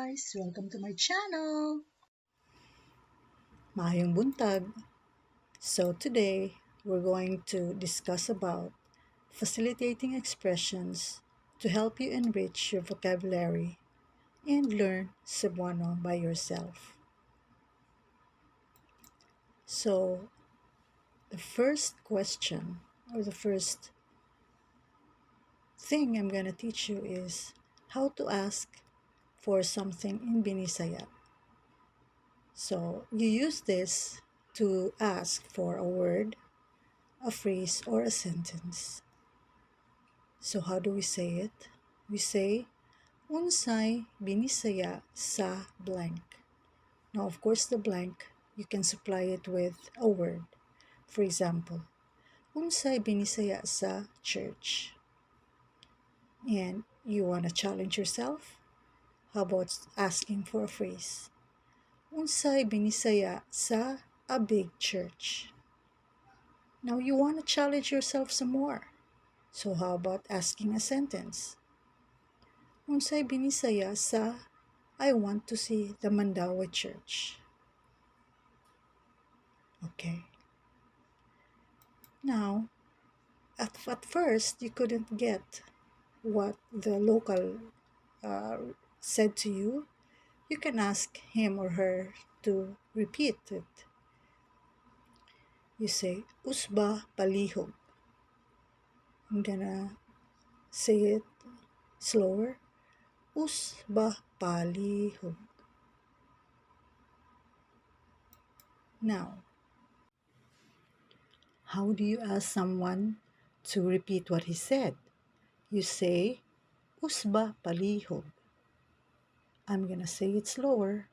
guys! Welcome to my channel! Maayong buntag. So today, we're going to discuss about facilitating expressions to help you enrich your vocabulary and learn Cebuano by yourself. So, the first question or the first thing I'm going to teach you is how to ask for something in Binisaya. So, you use this to ask for a word, a phrase, or a sentence. So how do we say it? We say, unsay binisaya sa blank. Now, of course, the blank, you can supply it with a word. For example, unsay binisaya sa church. And you want to challenge yourself? How about asking for a phrase? Unsay binisaya sa a big church. Now, you want to challenge yourself some more. So how about asking a sentence? Unsay binisaya sa I want to see the Mandawa Church. Okay. Now, at first, you couldn't get what the local said to you. You can ask him or her to repeat it. You say, Usba palihog. I'm gonna say it slower. Usba palihog. Now, how do you ask someone to repeat what he said? You say, Usba palihog. I'm gonna say it slower.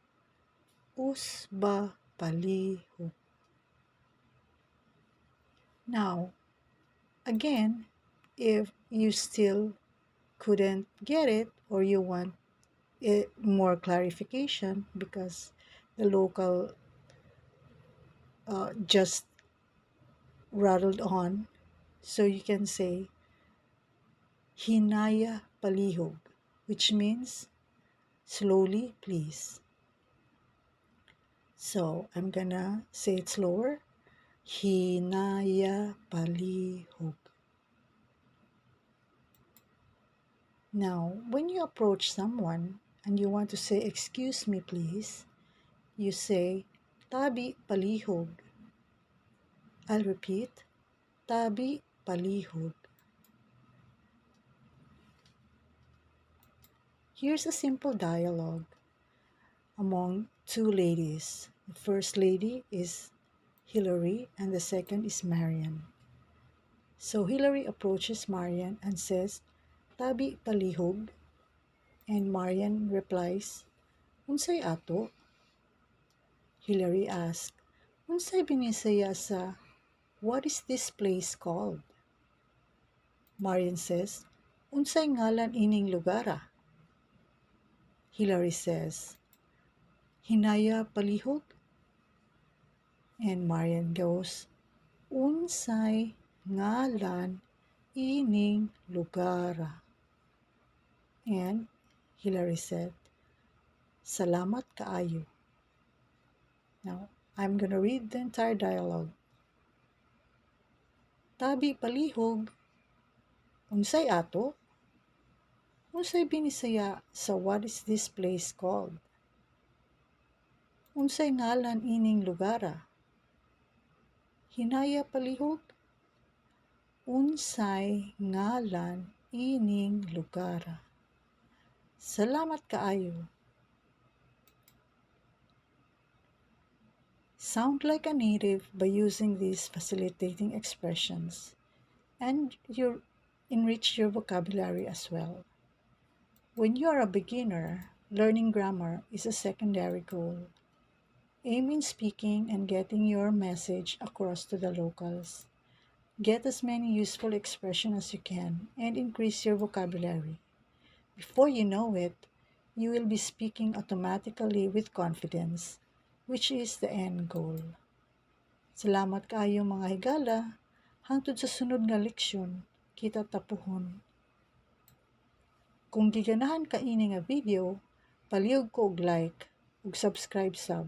Usba palihog. Now, again, if you still couldn't get it or you want more clarification because the local just rattled on, so you can say Hinaya palihog, which means slowly, please. So I'm gonna say it slower. Hinaya palihog. Now, when you approach someone and you want to say, excuse me please, you say, tabi palihog. I'll repeat, tabi palihog. Here's a simple dialogue among two ladies. The first lady is Hillary and the second is Marian. So Hillary approaches Marian and says, tabi palihog. And Marian replies, unsay ato? Hillary asked, unsay binisaya sa what is this place called? Marian says, unsay ngalan ining lugara? Hillary says, Hinaya palihog? And Marian goes, unsay ngalan ining lugara? And Hillary said, salamat kaayo. Now, I'm gonna read the entire dialogue. Tabi palihog, unsay ato? Unsay binisaya sa what is this place called? Unsay ngalan ining lugara? Hinaya palihog? Unsay ngalan ining lugara? Salamat kaayo. Sound like a native by using these facilitating expressions, and you enrich your vocabulary as well. When you are a beginner, learning grammar is a secondary goal. Aim in speaking and getting your message across to the locals. Get as many useful expressions as you can and increase your vocabulary. Before you know it, you will be speaking automatically with confidence, which is the end goal. Salamat kaayo mga higala. Hangtod sa sunod nga leksyon, kita tapuhon. Kung giganahan ka ini nga video, palihog ko og like ug subscribe sab